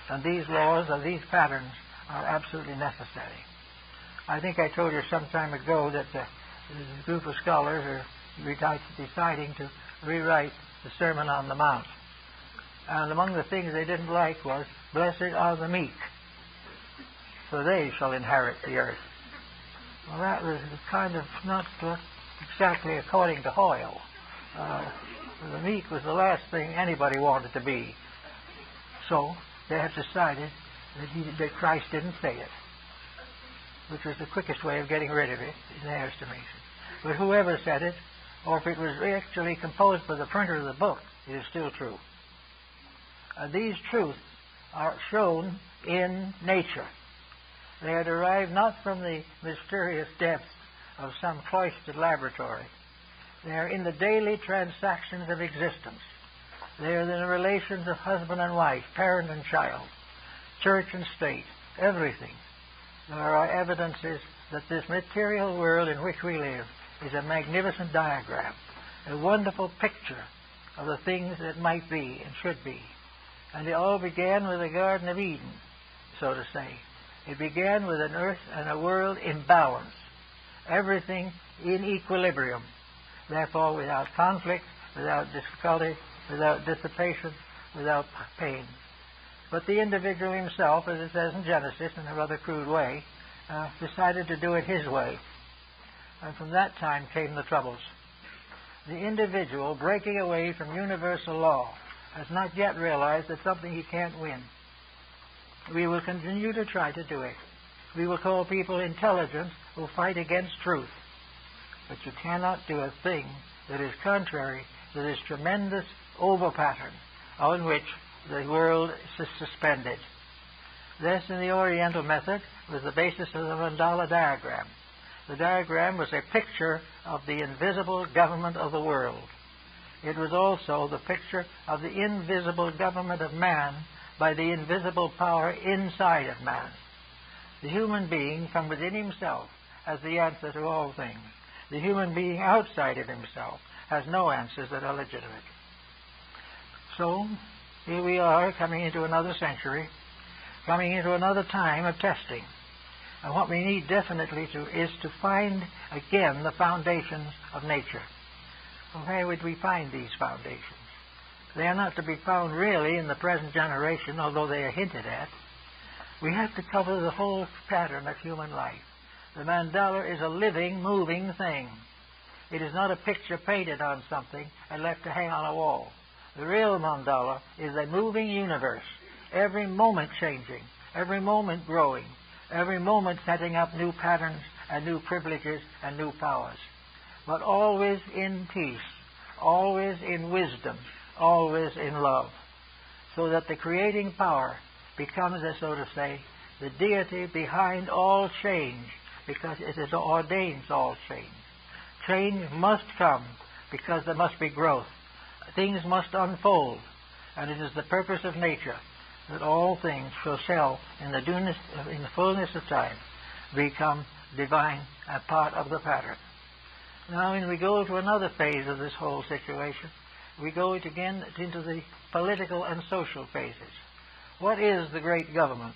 And these laws or these patterns are absolutely necessary. I think I told you some time ago that there's a group of scholars are deciding to rewrite the Sermon on the Mount. And among the things they didn't like was, "Blessed are the meek, for they shall inherit the earth." Well, that was kind of not exactly according to Hoyle. The meek was the last thing anybody wanted to be. So they have decided that Christ didn't say it, which was the quickest way of getting rid of it, in their estimation. But whoever said it, or if it was actually composed by the printer of the book, it is still true. These truths are shown in nature. They are derived not from the mysterious depths of some cloistered laboratory. They are in the daily transactions of existence. They are in the relations of husband and wife, parent and child, church and state, everything. There are evidences that this material world in which we live is a magnificent diagram, a wonderful picture of the things that might be and should be. And it all began with the Garden of Eden, so to say. It began with an earth and a world in balance, everything in equilibrium, therefore without conflict, without difficulty, without dissipation, without pain. But the individual himself, as it says in Genesis in a rather crude way, decided to do it his way. And from that time came the troubles. The individual, breaking away from universal law, has not yet realized that something he can't win. We will continue to try to do it. We will call people intelligent who fight against truth. But you cannot do a thing that is contrary to this tremendous over-pattern on which the world is suspended. This, in the Oriental method, was the basis of the mandala diagram. The diagram was a picture of the invisible government of the world. It was also the picture of the invisible government of man by the invisible power inside of man. The human being from within himself has the answer to all things. The human being outside of himself has no answers that are legitimate. So, here we are coming into another century, coming into another time of testing. And what we need definitely is to find again the foundations of nature. Well, where would we find these foundations? They are not to be found really in the present generation, although they are hinted at. We have to cover the whole pattern of human life. The mandala is a living, moving thing. It is not a picture painted on something and left to hang on a wall. The real mandala is a moving universe, every moment changing, every moment growing, every moment setting up new patterns and new privileges and new powers, but always in peace, always in wisdom, always in love, so that the creating power becomes, as so to say, the deity behind all change, because it ordains all change. Change must come because there must be growth. Things must unfold, and it is the purpose of nature that all things shall, in the fullness of time, become divine, a part of the pattern. Now, when we go to another phase of this whole situation, we go again into the political and social phases. What is the great government?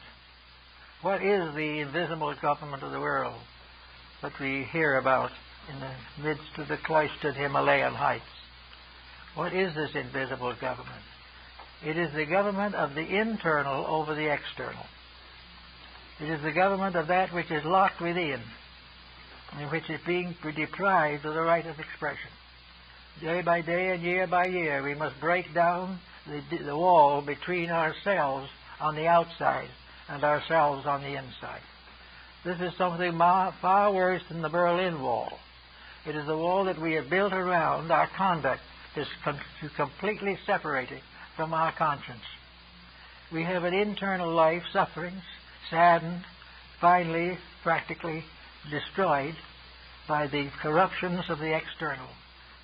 What is the invisible government of the world that we hear about in the midst of the cloistered Himalayan heights? What is this invisible government? It is the government of the internal over the external. It is the government of that which is locked within, and which is being deprived of the right of expression. Day by day and year by year, we must break down the wall between ourselves on the outside and ourselves on the inside. This is something far worse than the Berlin Wall. It is the wall that we have built around our conduct to completely separate it from our conscience. We have an internal life suffering, saddened, finally practically destroyed by the corruptions of the external,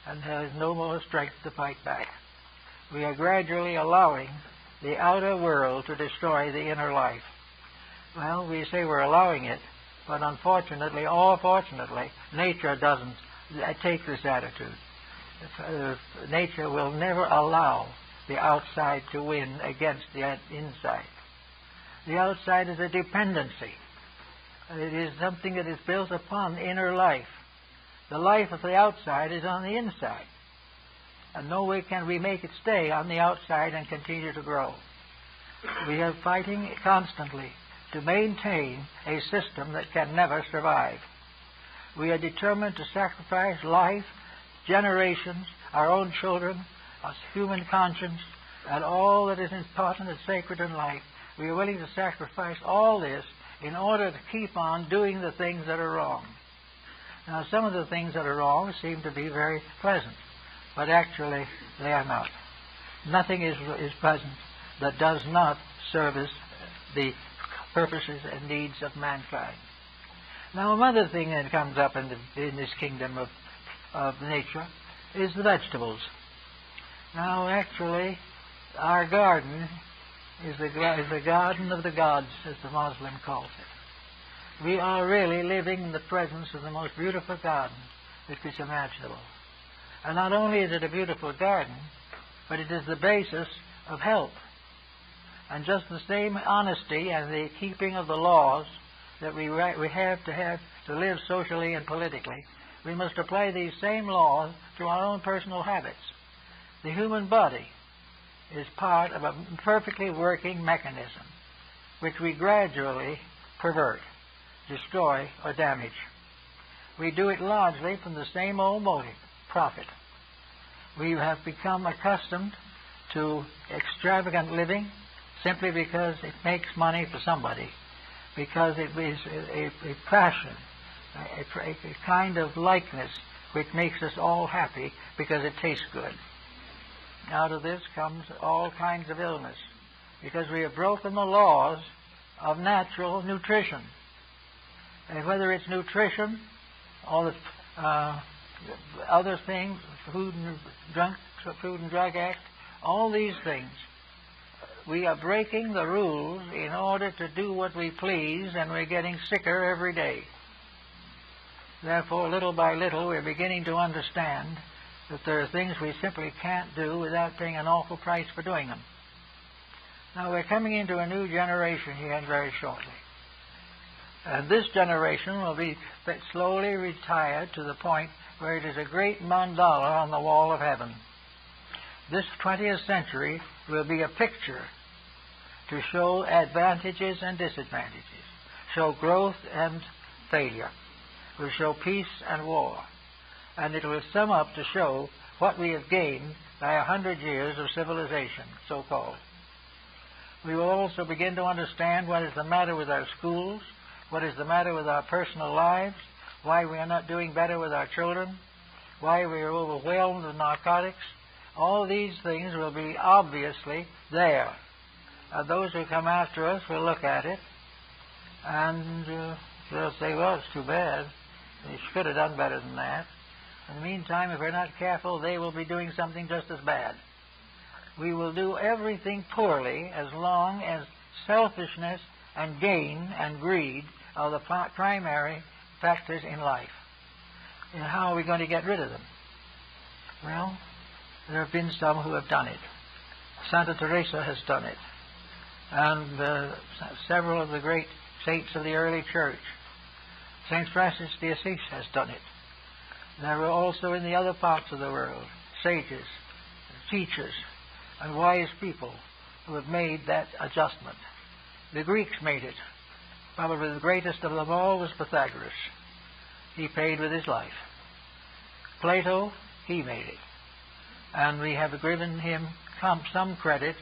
and has no more strength to fight back. We are gradually allowing the outer world to destroy the inner life. Well, we say we're allowing it, but unfortunately, or fortunately, nature doesn't take this attitude. Nature will never allow the outside to win against the inside. The outside is a dependency. It is something that is built upon inner life. The life of the outside is on the inside. And no way can we make it stay on the outside and continue to grow. We are fighting constantly to maintain a system that can never survive. We are determined to sacrifice life, generations, our own children, our human conscience, and all that is important and sacred in life. We are willing to sacrifice all this in order to keep on doing the things that are wrong. Now, some of the things that are wrong seem to be very pleasant, but actually they are not. Nothing is pleasant that does not service the purposes and needs of mankind. Now, another thing that comes up in this kingdom of nature is the vegetables. Now, actually, our garden is the garden of the gods, as the Muslim calls it. We are really living in the presence of the most beautiful garden that is imaginable. And not only is it a beautiful garden, but it is the basis of health. And just the same honesty and the keeping of the laws that we have to live socially and politically, we must apply these same laws to our own personal habits. The human body is part of a perfectly working mechanism which we gradually pervert, destroy, or damage. We do it largely from the same old motive, profit. We have become accustomed to extravagant living simply because it makes money for somebody, because it is a passion, a kind of likeness which makes us all happy because it tastes good. Out of this comes all kinds of illness, because we have broken the laws of natural nutrition. And whether it's nutrition or the other things, Food and Drug Act, all these things, we are breaking the rules in order to do what we please, and we're getting sicker every day. Therefore, little by little, we're beginning to understand that there are things we simply can't do without paying an awful price for doing them. Now, we're coming into a new generation here very shortly. And this generation will be slowly retired to the point where it is a great mandala on the wall of heaven. This 20th century will be a picture to show advantages and disadvantages, show growth and failure, will show peace and war, and it will sum up to show what we have gained by 100 years of civilization, so-called. We will also begin to understand what is the matter with our schools, what is the matter with our personal lives, why we are not doing better with our children, why we are overwhelmed with narcotics. All these things will be obviously there. Those who come after us will look at it and they'll say, well, it's too bad. They should have done better than that. In the meantime, if we're not careful, they will be doing something just as bad. We will do everything poorly as long as selfishness and gain and greed are the primary factors in life. And how are we going to get rid of them? Well, there have been some who have done it. Santa Teresa has done it. And several of the great saints of the early church. St. Francis de Assisi has done it. There were also in the other parts of the world sages, teachers, and wise people who have made that adjustment. The Greeks made it. Probably the greatest of them all was Pythagoras. He paid with his life. Plato, he made it. And we have given him some credit,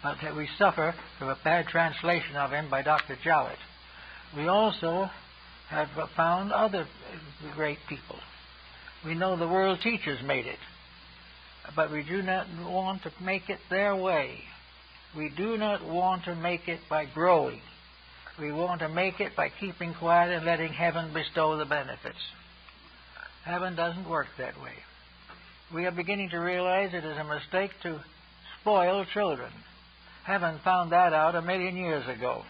but we suffer from a bad translation of him by Dr. Jowett. We also have found other great people. We know the world teachers made it, but we do not want to make it their way. We do not want to make it by growing. We want to make it by keeping quiet and letting heaven bestow the benefits. Heaven doesn't work that way. We are beginning to realize it is a mistake to spoil children. Heaven found that out 1,000,000 years ago.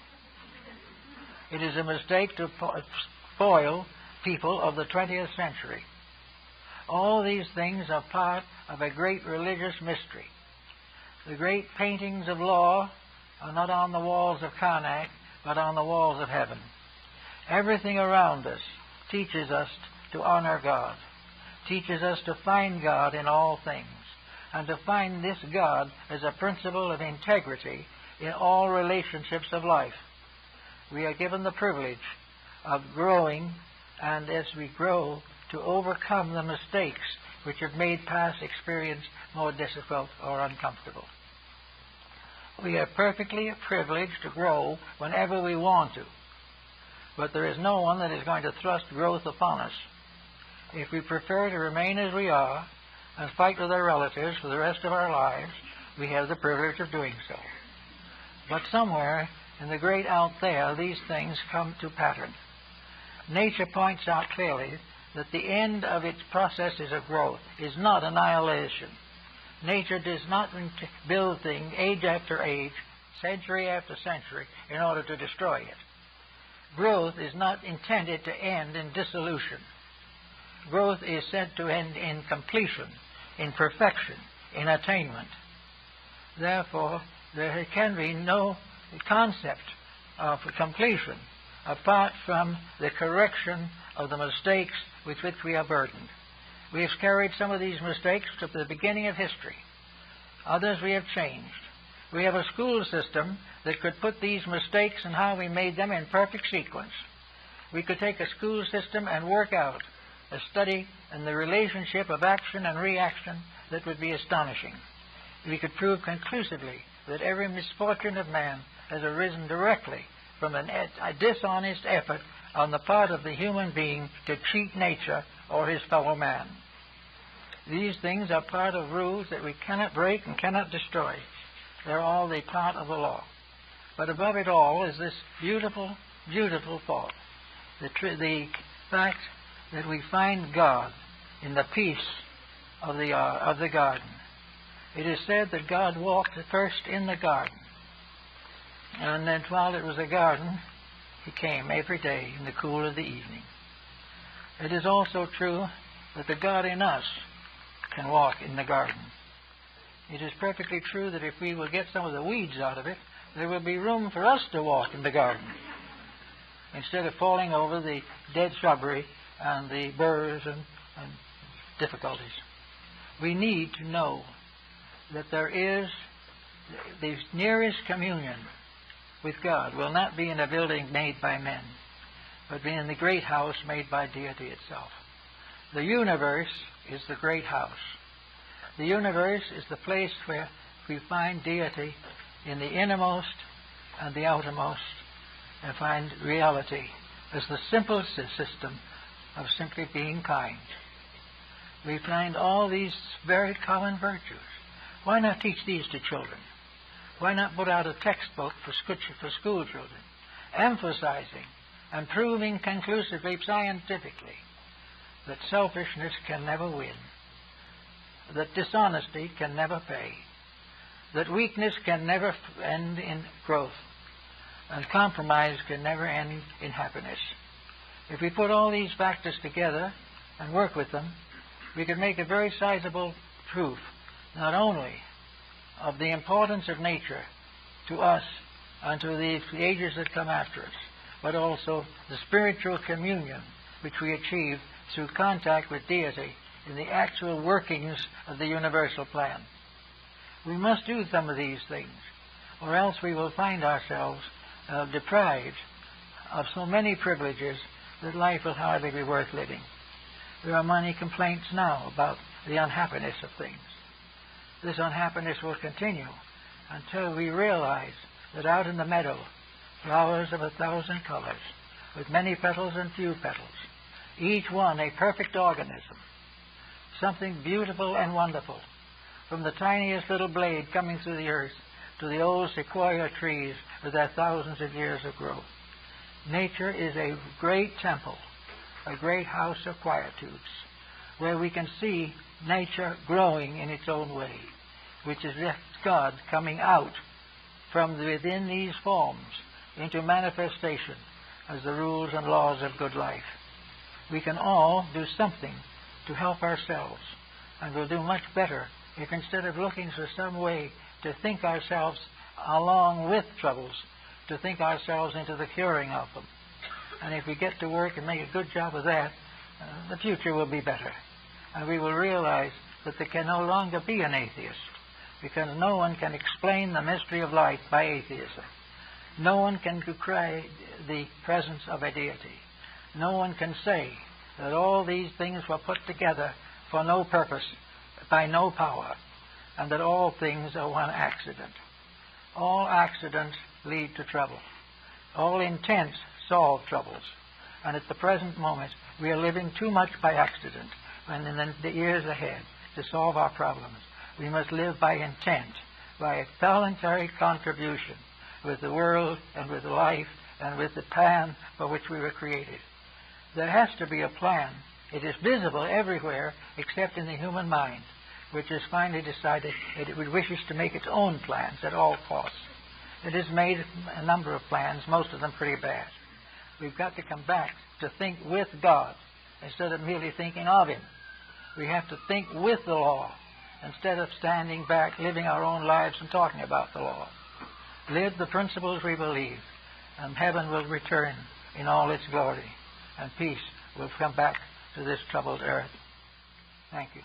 It is a mistake to spoil people of the 20th century. All these things are part of a great religious mystery. The great paintings of law are not on the walls of Karnak, but on the walls of heaven. Everything around us teaches us to honor God, teaches us to find God in all things, and to find this God as a principle of integrity in all relationships of life. We are given the privilege of growing, and as we grow, to overcome the mistakes which have made past experience more difficult or uncomfortable. We are perfectly privileged to grow whenever we want to, but there is no one that is going to thrust growth upon us. If we prefer to remain as we are and fight with our relatives for the rest of our lives, we have the privilege of doing so. But somewhere in the great out there, these things come to pattern. Nature points out clearly that the end of its processes of growth is not annihilation. Nature does not build things age after age, century after century, in order to destroy it. Growth is not intended to end in dissolution. Growth is said to end in completion, in perfection, in attainment. Therefore, there can be no concept of completion apart from the correction of the mistakes with which we are burdened. We have carried some of these mistakes to the beginning of history. Others we have changed. We have a school system that could put these mistakes and how we made them in perfect sequence. We could take a school system and work out a study and the relationship of action and reaction that would be astonishing. We could prove conclusively that every misfortune of man has arisen directly from a dishonest effort on the part of the human being to cheat nature or his fellow man. These things are part of rules that we cannot break and cannot destroy. They're all the part of the law. But above it all is this beautiful, beautiful thought. The fact that we find God in the peace of the garden. It is said that God walked first in the garden. And then while it was a garden, He came every day in the cool of the evening. It is also true that the God in us can walk in the garden. It is perfectly true that if we will get some of the weeds out of it, there will be room for us to walk in the garden, instead of falling over the dead shrubbery and the burrs and difficulties. We need to know that there is the nearest communion with God will not be in a building made by men, but be in the great house made by deity itself. The universe is the great house. The universe is the place where we find deity in the innermost and the outermost, and find reality as the simple system of simply being kind. We find all these very common virtues. Why not teach these to children? Why not put out a textbook for school children, emphasizing and proving conclusively, scientifically, that selfishness can never win, that dishonesty can never pay, that weakness can never end in growth, and compromise can never end in happiness. If we put all these factors together and work with them, we can make a very sizable proof, not only of the importance of nature to us and to the ages that come after us, but also the spiritual communion which we achieve through contact with deity in the actual workings of the universal plan. We must do some of these things, or else we will find ourselves deprived of so many privileges that life will hardly be worth living. There are many complaints now about the unhappiness of things. This unhappiness will continue until we realize that out in the meadow, flowers of 1,000 colors, with many petals and few petals, each one a perfect organism, something beautiful and wonderful, from the tiniest little blade coming through the earth to the old sequoia trees with their thousands of years of growth. Nature is a great temple, a great house of quietudes, where we can see nature growing in its own way, which is just God coming out from within these forms into manifestation as the rules and laws of good life. We can all do something to help ourselves, and we'll do much better if instead of looking for some way to think ourselves along with troubles, to think ourselves into the curing of them. And if we get to work and make a good job of that, the future will be better. And we will realize that there can no longer be an atheist, because no one can explain the mystery of life by atheism. No one can decry the presence of a deity. No one can say that all these things were put together for no purpose, by no power, and that all things are one accident. All accidents lead to trouble. All intents solve troubles. And at the present moment, we are living too much by accident, and in the years ahead, to solve our problems, we must live by intent, by a voluntary contribution with the world and with life and with the plan for which we were created. There has to be a plan. It is visible everywhere except in the human mind, which has finally decided that it wishes to make its own plans at all costs. It has made a number of plans, most of them pretty bad. We've got to come back to think with God instead of merely thinking of Him. We have to think with the law instead of standing back, living our own lives and talking about the law. Live the principles we believe, and heaven will return in all its glory, and peace will come back to this troubled earth. Thank you.